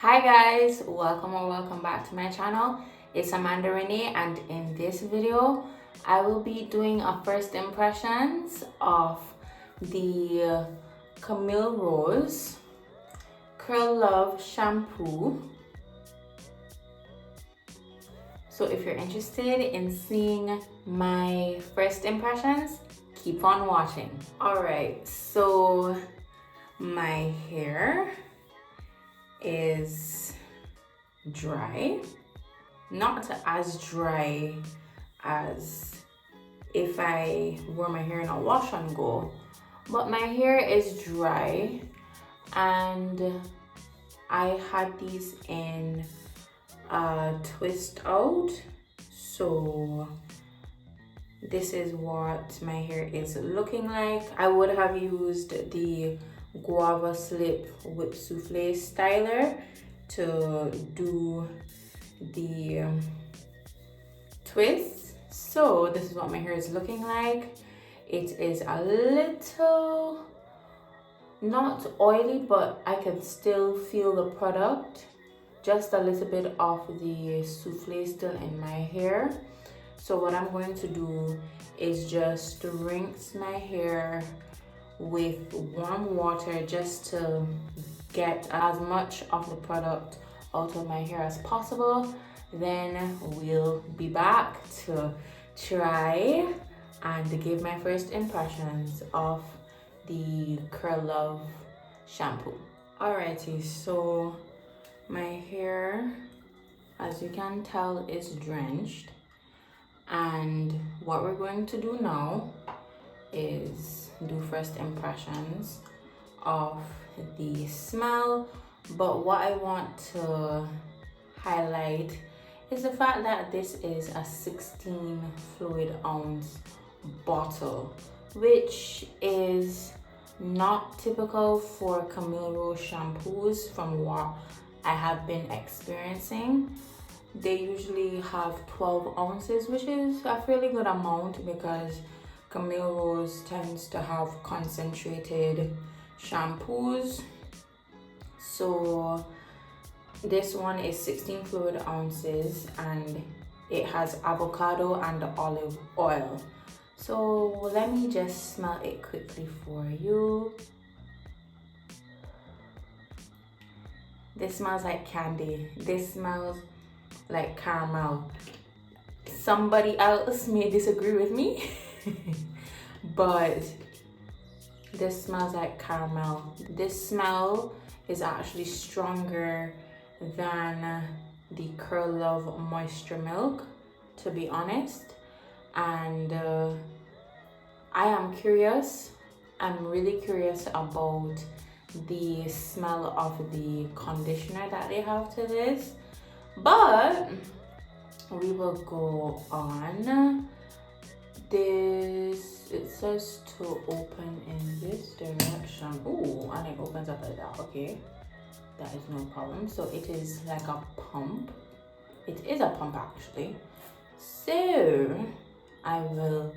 Hi guys, welcome or welcome back to my channel. It's Amanda Renee, and in this video I will be doing a first impressions of the Camille Rose Curl Love shampoo. So if you're interested in seeing my first impressions, keep on watching. Alright, so my hair is dry, not as dry as if I wore my hair in a wash and go, but my hair is dry, and I had these in a twist out. So this is what my hair is looking like. I would have used the guava slip whip souffle styler to do the twist. So this is what my hair is looking like. It is a little not oily, but I can still feel the product, just a little bit of the souffle still in my hair. So what I'm going to do is just rinse my hair with warm water just to get as much of the product out of my hair as possible. Then we'll be back to try and give my first impressions of the Curl Love shampoo. Alrighty, so my hair, as you can tell, is drenched, and what we're going to do now is do first impressions of the smell. But what I want to highlight is the fact that this is a 16 fluid ounce bottle, which is not typical for Camille Rose shampoos from what I have been experiencing. They usually have 12 ounces, which is a fairly good amount because Camille Rose tends to have concentrated shampoos. So this one is 16 fluid ounces and it has avocado and olive oil. So let me just smell it quickly for you. This smells like candy. This smells like caramel. Somebody else may disagree with me, but this smells like caramel. This smell is actually stronger than the Curl Love Moisture Milk, to be honest. And I am curious. I'm really curious about the smell of the conditioner that they have to this, but we will go on. This, it says to open in this direction. Ooh, and it opens up like that. Okay, that is no problem. So it is like a pump. It is a pump actually. So I will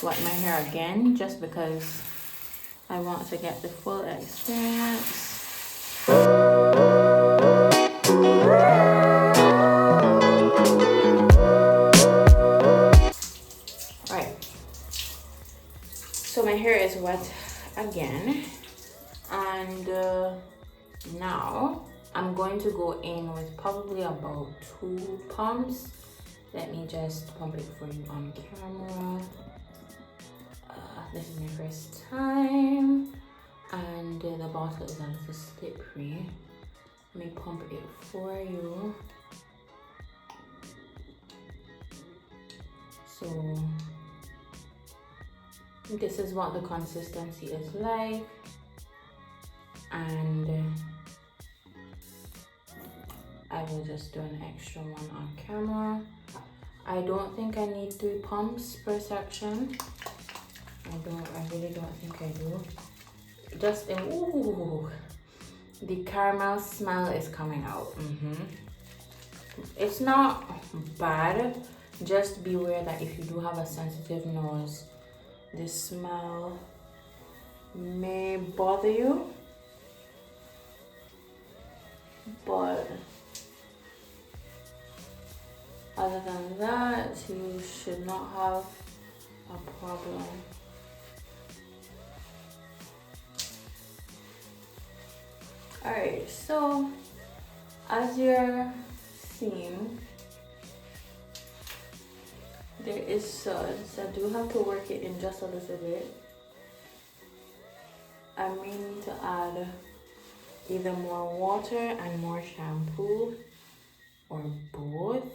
wet my hair again just because I want to get the full experience. So my hair is wet again, and now I'm going to go in with probably about 2 pumps. Let me just pump it for you on camera. This is my first time, and the bottle is a little slippery. Let me pump it for you. So this is what the consistency is like, and I will just do an extra one on camera. I don't think I need 3 pumps per section. I really don't think I do. Just in, ooh, the caramel smell is coming out. It's not bad. Just beware that if you do have a sensitive nose, the smell may bother you. but other than that, you should not have a problem. Alright, so as you're seeing, there is suds. I do have to work it in just a little bit. I may need to add either more water and more shampoo or both.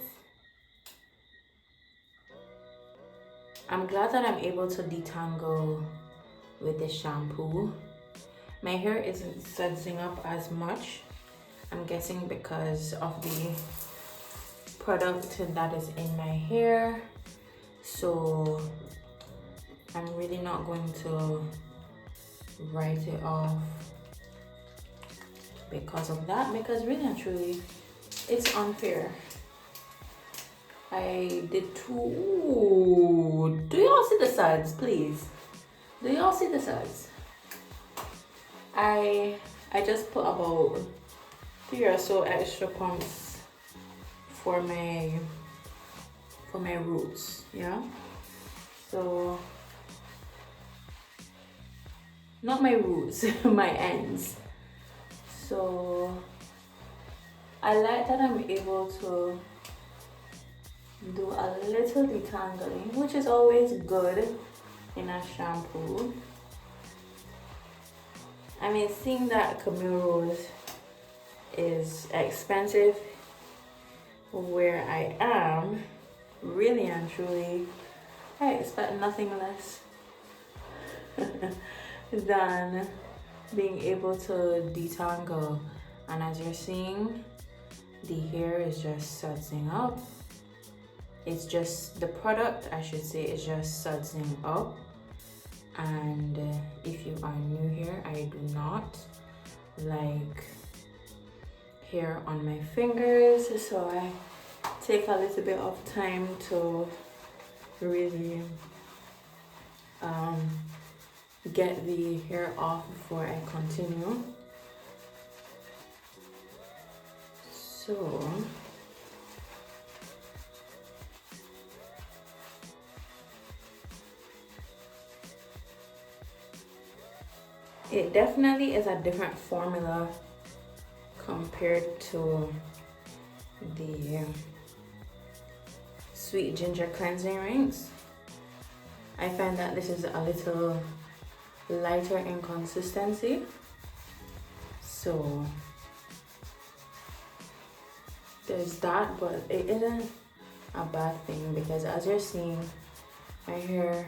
I'm glad that I'm able to detangle with the shampoo. My hair isn't sudsing up as much. I'm guessing because of the product that is in my hair. So I'm really not going to write it off because of that, because really and truly it's unfair. I did two. Ooh, do y'all see the suds, please? Do y'all see the suds? I just put about 3 or so extra pumps for my roots, yeah. So not my roots, my ends. So I like that I'm able to do a little detangling, which is always good in a shampoo. I mean, seeing that Camille Rose is expensive where I am, really and truly, I expect nothing less than being able to detangle. And as you're seeing, the hair is just sudsing up. It's just, the product, I should say, is just sudsing up. And if you are new here, I do not like hair on my fingers, so I take a little bit of time to really get the hair off before I continue. So it definitely is a different formula compared to the sweet ginger cleansing rings. I find that this is a little lighter in consistency, so there's that, but it isn't a bad thing because as you're seeing, my hair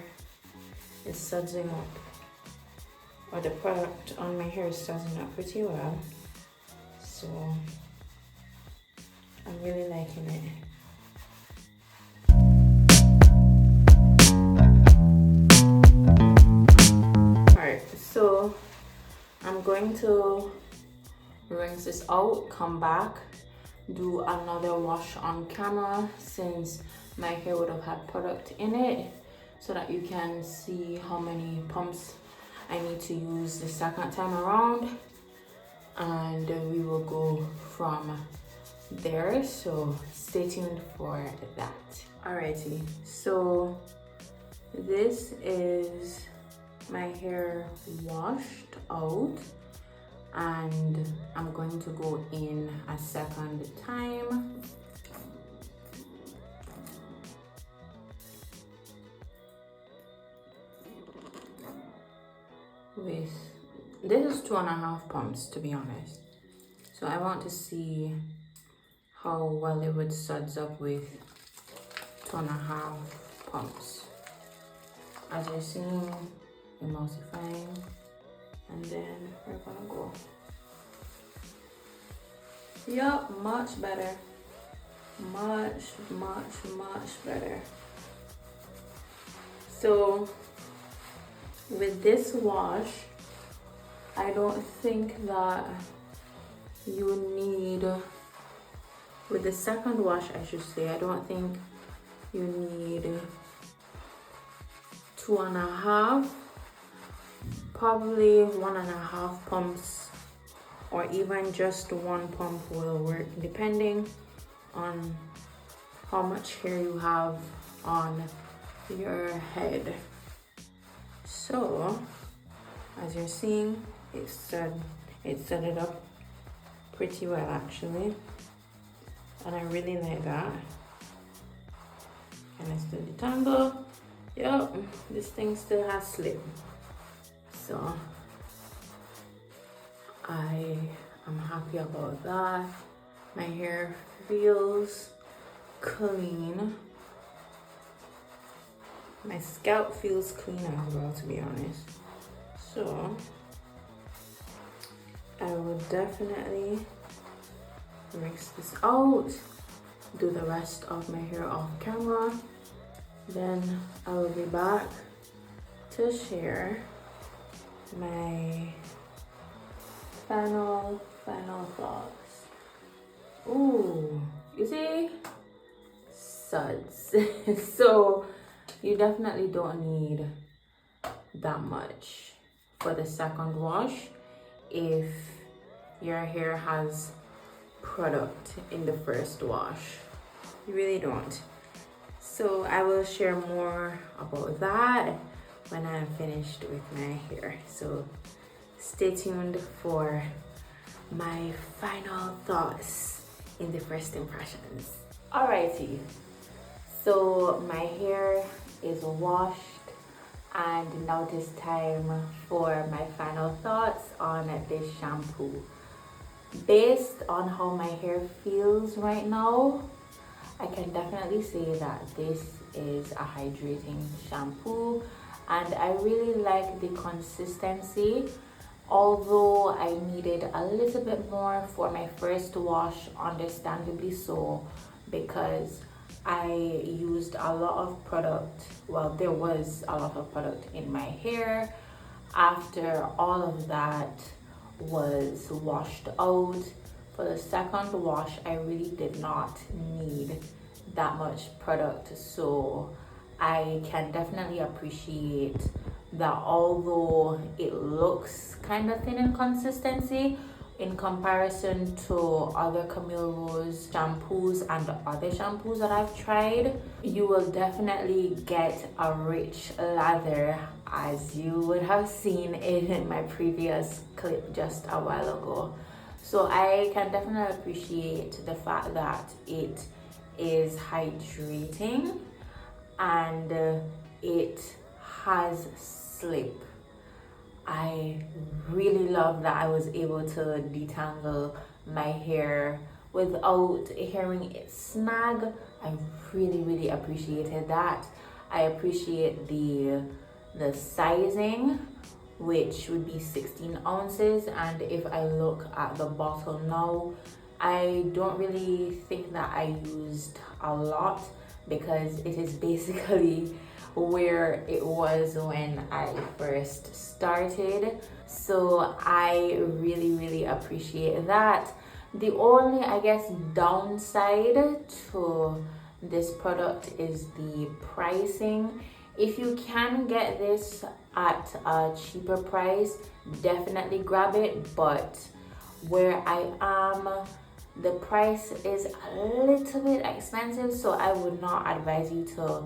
is sudsing up, or the product on my hair is sudsing up pretty well, so I'm really liking it. Alright, so I'm going to rinse this out, come back, do another wash on camera since my hair would have had product in it, so that you can see how many pumps I need to use the second time around, and we will go from there, so stay tuned for that. Alrighty, so this is my hair washed out, and I'm going to go in a second time. With this is 2.5 pumps, to be honest, so I want to see how well it would suds up with 2.5 pumps. As you're seeing, emulsifying, and then we're gonna go. Yup, much better, much better. So with this wash, I don't think that you need, with the second wash I should say, I don't think you need 2.5, probably 1.5 pumps or even just one pump will work depending on how much hair you have on your head. So as you're seeing, it set it up pretty well actually, and I really like that. And I still detangle. Yep, this thing still has slip. So I am happy about that. My hair feels clean. My scalp feels clean as well, to be honest. So I will definitely rinse this out, do the rest of my hair off camera, then I will be back to share my final thoughts. Ooh, you see? Suds. So you definitely don't need that much for the second wash if your hair has product in the first wash. You really don't. So I will share more about that when I'm finished with my hair. So stay tuned for my final thoughts in the first impressions. Alrighty, so my hair is washed and now it is time for my final thoughts on this shampoo. Based on how my hair feels right now, I can definitely say that this is a hydrating shampoo, and I really like the consistency. Although I needed a little bit more for my first wash, understandably so, because I used a lot of product. Well, there was a lot of product in my hair. After all of that was washed out, for the second wash I really did not need that much product. So I can definitely appreciate that although it looks kind of thin in consistency in comparison to other Camille Rose shampoos and other shampoos that I've tried, you will definitely get a rich lather, as you would have seen in my previous clip just a while ago. So I can definitely appreciate the fact that it is hydrating and it has slip. I really love that I was able to detangle my hair without hearing it snag. I really appreciated that. I appreciate the sizing, which would be 16 ounces, and if I look at the bottle now, I don't really think that I used a lot because it is basically where it was when I first started. So I really appreciate that. The only, I guess, downside to this product is the pricing. If you can get this at a cheaper price, definitely grab it, but where I am, the price is a little bit expensive, so I would not advise you to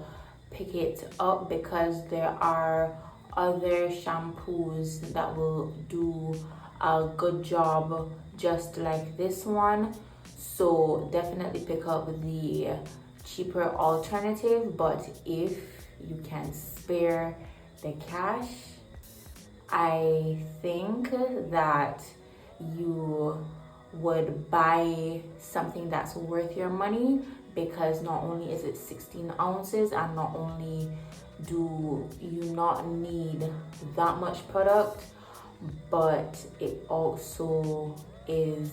pick it up because there are other shampoos that will do a good job just like this one. So definitely pick up the cheaper alternative, but if you can spare the cash, I think that you would buy something that's worth your money, because not only is it 16 ounces and not only do you not need that much product, but it also is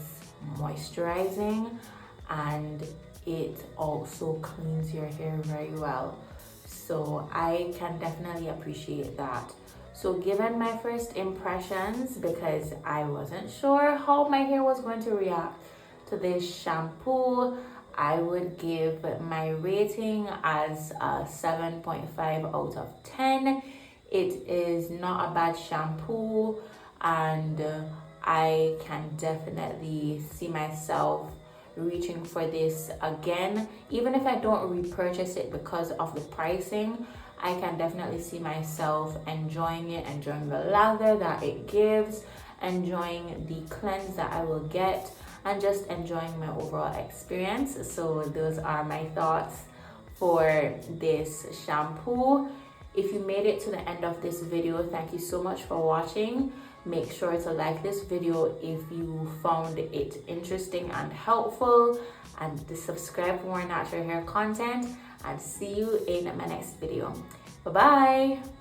moisturizing and it also cleans your hair very well. So I can definitely appreciate that. So given my first impressions, because I wasn't sure how my hair was going to react to this shampoo, I would give my rating as a 7.5 out of 10. It is not a bad shampoo, and I can definitely see myself reaching for this again. Even if I don't repurchase it because of the pricing, I can definitely see myself enjoying it, enjoying the lather that it gives, enjoying the cleanse that I will get, and just enjoying my overall experience. So those are my thoughts for this shampoo. If you made it to the end of this video, thank you so much for watching. Make sure to like this video if you found it interesting and helpful, and to subscribe for more natural hair content, and see you in my next video. Bye bye.